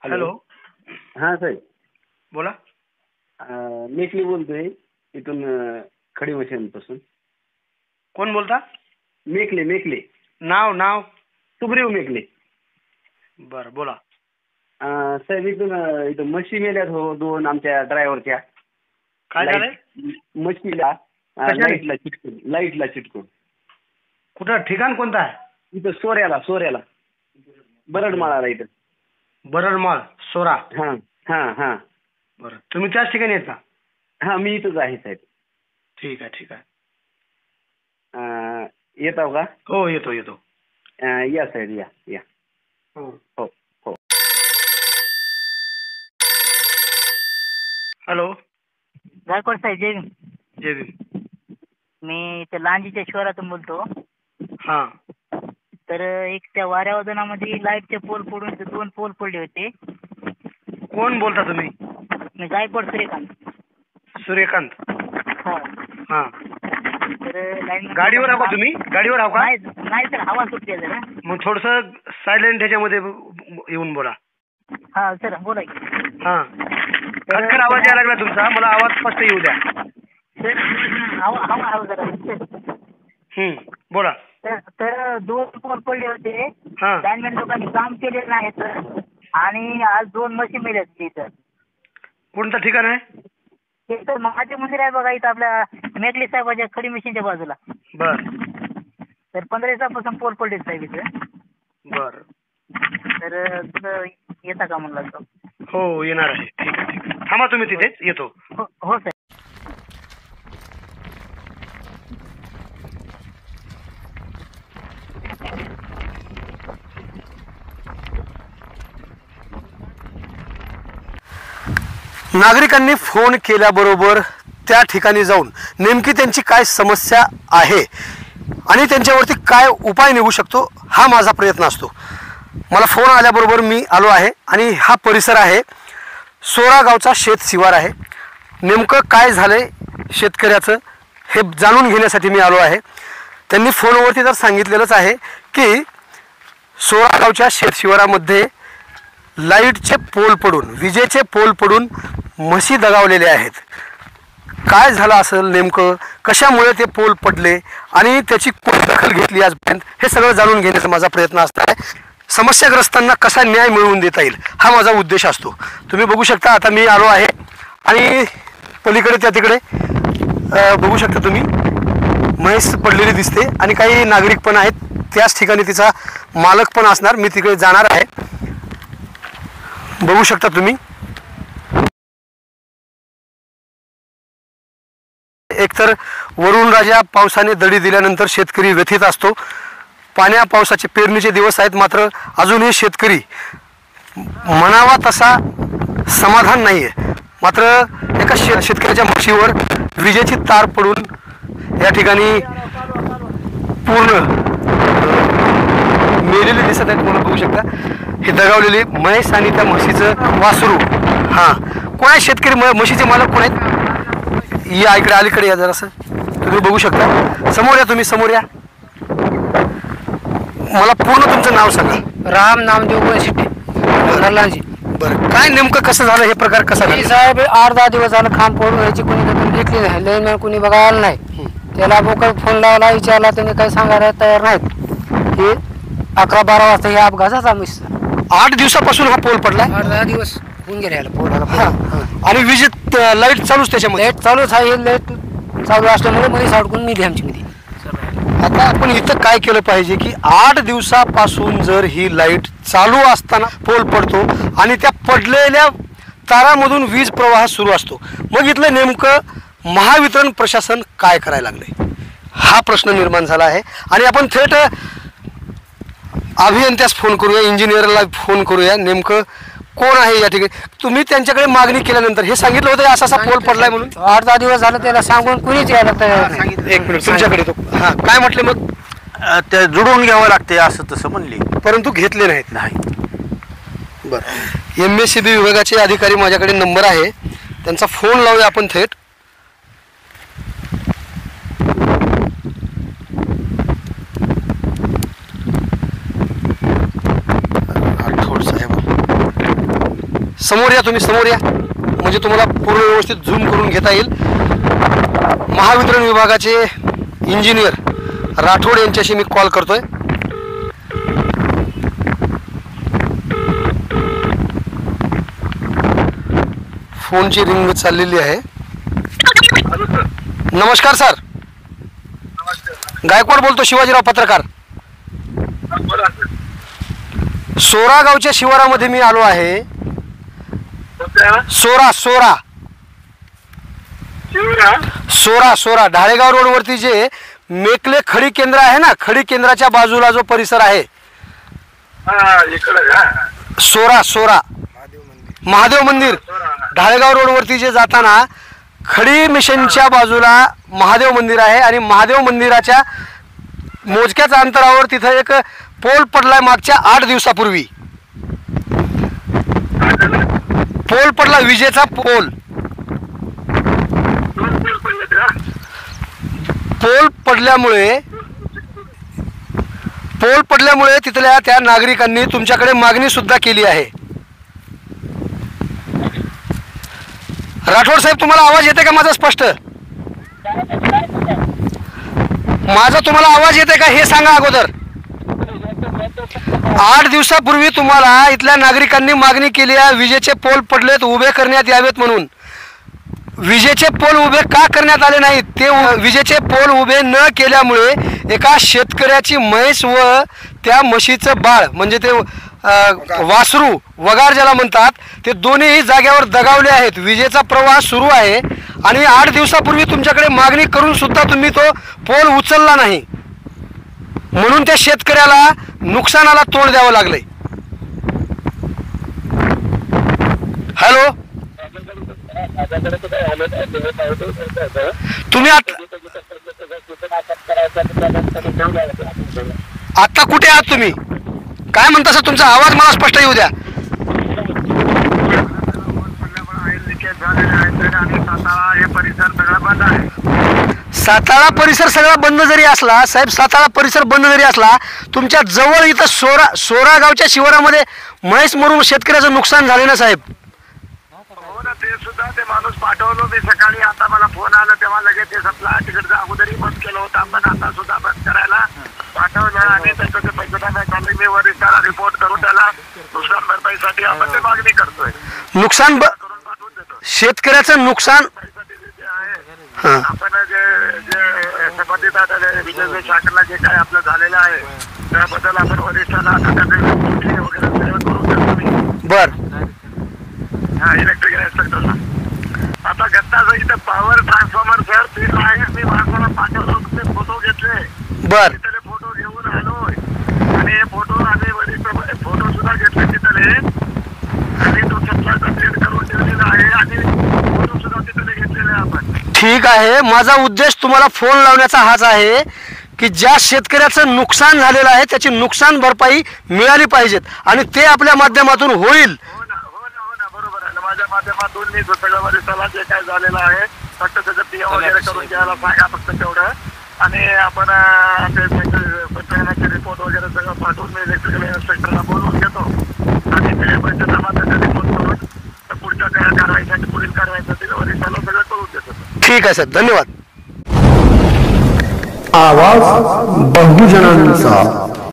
Hello. हां साहेब बोला. मेकली बोलतोय इथून खडीवशांपासून. कोण बोलता? मेकले मेकले नाव नाव सुग्रीव मेकले. बरं बोला. साहेब इथं म्हशी मेल्यात हो दोन आमच्या ड्रायव्हरच्या. काय झालंय? म्हशीला लाईटला चिटकून. कुठं ठिकाण कोणतं आहे? इथं सोऱ्याला बरडमाळाला इथं. बरडमाळ सोरा. हां हां हां. बरं तुम्ही त्याच ठिकाणी येता? हां मी इथंच आहे साहेब. ठीक आहे ठीक आहे. येतो का? हो येतो येतो. या साहेब या या. हो हो हो. हॅलो. गायकवाड साहेब जय भीम. जय भीम. मी त्या लांजीच्या शहरातून बोलतो. हां. तर एक त्या वाऱ्यावदनामध्ये लाईटचे पोल पडून 2 पोल पडले होते. कोण बोलता तुम्ही? मी गायकवाड सूर्यकांत. सूर्यकांत. हो. हां. तर लाईन गाडीवर आहो का तुम्ही? गाडीवर आहो का? नाही सर, हवा सुटते जरा. मग थोडंसं सायलेंट ह्याच्यामध्ये येऊन बोला. हा सर बोला की. हां. खटखट आवाज यायला लागला तुमचा, मला आवाज स्पष्ट येऊ द्या. सर हवा जरा. बोला. तर 2 पोल पडले होते. हां. लाईनमॅन लोकांनी काम केले नाही सर. आणि आज 2 म्हशी मेल्यात तिथं. कोणतं ठिकाण आहे? ते तर महादेव मंदिर आहे बघा इथं आपल्या मेकले साहेबाच्या खडी मशीनच्या बाजूला. बर. तर 15 दिवसापासून पोल पडले साहेब इथं. बर. तर तुझं येता का म्हणलं तर? हो येणार आहे. ठीक आहे ठीक आहे. थांबा तुम्ही तिथेच येतो. हो सर. नागरिकांनी फोन केल्याबरोबर त्या ठिकाणी जाऊन नेमकी त्यांची काय समस्या आहे आणि त्यांच्यावरती काय उपाय निघू शकतो हा माझा प्रयत्न असतो. मला फोन आल्याबरोबर मी आलो आहे आणि हा परिसर आहे सोरा गावचा शेत शिवार आहे. नेमकं काय झालंय शेतकऱ्याचं हे जाणून घेण्यासाठी मी आलो आहे. त्यांनी फोनवरती तर सांगितलेलंच आहे की सोरा गावच्या शेत शिवारामध्ये लाईटचे पोल पडून विजेचे पोल पडून म्हशी दगावलेले आहेत. काय झालं असेल नेमकं, कशामुळे ते पोल पडले आणि त्याची कोणी दखल घेतली आजपर्यंत, हे सगळं जाणून घेण्याचा माझा प्रयत्न असणार आहे. समस्याग्रस्तांना कसा न्याय मिळवून देता येईल हा माझा उद्देश असतो. तुम्ही बघू शकता आता मी आलो आहे आणि पलीकडे त्या तिकडे बघू शकता तुम्ही म्हैस पडलेली दिसते आणि काही नागरिक पण आहेत. त्याच ठिकाणी तिचा मालक पण असणार. मी तिकडे जाणार आहे. बघू शकता तुम्ही एकतर वरुण राजा पावसाने दडी दिल्यानंतर शेतकरी व्यथित असतो. पाण्या पावसाचे पेरणीचे दिवस आहेत, मात्र अजूनही शेतकरी म्हणावा तसा समाधान नाही आहे. मात्र एका शेतकऱ्याच्या म्हशीवर विजेची तार पडून या ठिकाणी पूर्ण मेलेले दिसत आहेत. मला बघू शकता हे दगावलेली म्हैस आणि त्या म्हशीचं वासरू. हां कोण आहे शेतकरी म्हशीचे मालक कोण आहेत? या इकडे अलीकडे या जरासं. तुम्ही बघू शकता. समोर या तुम्ही, समोर या. मला पूर्ण तुमचं नाव सांगा. राम नामदेव गोशिटे नरलांजी. बरं काय नेमकं कसं झालं हे प्रकार कसा झाला? साहेब 8-10 दिवस झालं खांब पडून यायची कोणी दखल घेतली नाही. लाईनमॅन कोणी बघायला नाही. त्याला बोकळ फोन लावला, विचारला, त्याने काही सांगायला तयार नाहीत. हे 11-12 वाजता या अपघात झाला. 8 दिवसापासून हा पोल पडलाय. 8-10 दिवस होऊन गेले याला पोलाला. आणि विजेत लाईट चालूच त्याच्यामध्ये. लाईट चालूच आहे. लाईट चालू असल्यामुळे मध्ये साडकून मी आमची मध्ये. आता आपण इथं काय केलं पाहिजे की 8 दिवसापासून जर ही लाईट चालू असताना पोल पडतो आणि त्या पडलेल्या तारामधून वीज प्रवाह सुरू असतो, मग इथलं नेमकं महावितरण प्रशासन काय करायला लागले हा प्रश्न निर्माण झाला आहे. आणि आपण थेट अभियंत्यास फोन करूया, इंजिनियरला फोन करूया. नेमकं कोण आहे या ठिकाणी? तुम्ही त्यांच्याकडे मागणी केल्यानंतर हे सांगितलं होतं असा पोल पडलाय म्हणून? 8-10 दिवस झालं त्याला सांगून कुणीच यायला तयार नाही. एक मिनिट तुमच्याकडे तो. हां काय म्हटले मग? ते जुडवून घ्यावं लागते असं तसं म्हणले, परंतु घेतले नाहीत. नाही. बरं MSCB विभागाचे अधिकारी माझ्याकडे नंबर आहे, त्यांचा फोन लावूया आपण थेट. राठोड साहेब समोर या, तुम्ही समोर या, म्हणजे तुम्हाला पूर्ण व्यवस्थित झूम करून घेता येईल. महावितरण विभागाचे इंजिनियर राठोड यांच्याशी मी कॉल करतोय. फोनची रिंग चाललेली आहे. नमस्कार सर, गायकवाड बोलतो, शिवाजीराव पत्रकार. सोरा गावच्या शिवारामध्ये मी आलो आहे. सोरा सोरा सोरा सोरा ढाळेगाव रोडवरती जे मेकले खडी केंद्र आहे ना, खडी केंद्राच्या बाजूला जो परिसर आहे, सोरा सोरा महादेव मंदिर, ढाळेगाव रोडवरती जे जाताना खडी मिशनच्या बाजूला महादेव मंदिर आहे आणि महादेव मंदिराच्या मोजक्याच अंतरावर तिथं एक पोल पडलाय. मागच्या 8 दिवसापूर्वी पोल पडला, विजेचा पोल. पोल पडल्यामुळे तिथल्या त्या नागरिकांनी तुमच्याकडे मागणी सुद्धा केली आहे. राठोड साहेब, तुम्हाला आवाज येते का माझा स्पष्ट? माझा तुम्हाला आवाज येते का हे सांगा अगोदर. 8 दिवसापूर्वी तुम्हाला इथल्या नागरिकांनी मागणी केली आहे, विजेचे पोल पडलेत, उभे करण्यात यावेत म्हणून. विजेचे पोल उभे का करण्यात आले नाहीत? ते विजेचे पोल उभे न केल्यामुळे एका शेतकऱ्याची म्हैस व त्या म्हशीचं बाळ, म्हणजे ते वासरू, वगार ज्याला म्हणतात, ते दोन्हीही जागेवर दगावले आहेत. विजेचा प्रवाह सुरू आहे आणि 8 दिवसापूर्वी तुमच्याकडे मागणी करून सुद्धा तुम्ही तो पोल उचलला नाही, म्हणून त्या शेतकऱ्याला नुकसानाला तोंड द्यावं लागलंय. हॅलो, तुम्ही आता कुठे आहात? तुम्ही काय म्हणता सर? तुमचा आवाज मला स्पष्ट येऊ द्या. सातारा परिसर सगळा बंद जरी असला साहेब, सातारा परिसर बंद जरी असला, तुमच्या जवळ इथं सोरा गावच्या शिवारामध्ये म्हैस मरून शेतकऱ्याचं नुकसान झाले ना साहेब. हो ना, ते सुद्धा ते माणूस पाठवलो मी सकाळी. आता मला फोन आला तेव्हा लगेच ते सप्ला तिकडचं अगोदरही बंद केलं होतं आपण, आता सुद्धा बंद करायला पाठवलं आणि त्याचं ते पंचनामा चालू. मी वरिष्ठाला रिपोर्ट करून त्याला नुकसान भरपाईसाठी आपण ते मागणी करतोय. नुकसान करून पाठवून देतो. शेतकऱ्याचं नुकसान आपण जे संबंधित विजय शाखेला जे काय आपलं झालेलं आहे त्याबद्दल आपण वरिष्ठाला वगैरे करून देतो मी. बर, हा, इलेक्ट्रिकल इन्स्पेक्टरला. आता गत्ताचं इथं पॉवर ट्रान्सफॉर्मर सर ते आहे, मी माणसाला पाठवलो, ते फोटो घेतले. बर, तिथले फोटो घेऊन आलोय आणि हे फोटो आम्ही वरिष्ठ फोटो सुद्धा घेतले तिथले आणि तो सप्लायचा प्लेट करून ठेवलेला आहे आणि फोटो सुद्धा तिथले घेतलेले आपण. ठीक आहे. माझा उद्देश तुम्हाला फोन लावण्याचा हाच आहे की ज्या शेतकऱ्याचं नुकसान झालेलं आहे त्याची नुकसान भरपाई मिळाली पाहिजेत आणि ते आपल्या माध्यमातून होईल. बरोबर आहे. माझ्या माध्यमातून मी सगळं वरिष्ठाला जे काय झालेलं आहे फक्त त्याचं पिया वगैरे करून द्यायला सांगा फक्त तेवढं. आणि आपण ते पंचनाम्याचे रिपोर्ट वगैरे सगळं पाठवून मी इलेक्ट्रिकल इन्स्पेक्टरला बोलवून घेतो आणि ते पंचनामाचा रिपोर्ट करून पुढच्या कारवाईसाठी पुढील कारवाईसाठी वरिष्ठाला सगळं करून देतो. ठीक आहे सर, धन्यवाद. आवाज बहुजनांचा.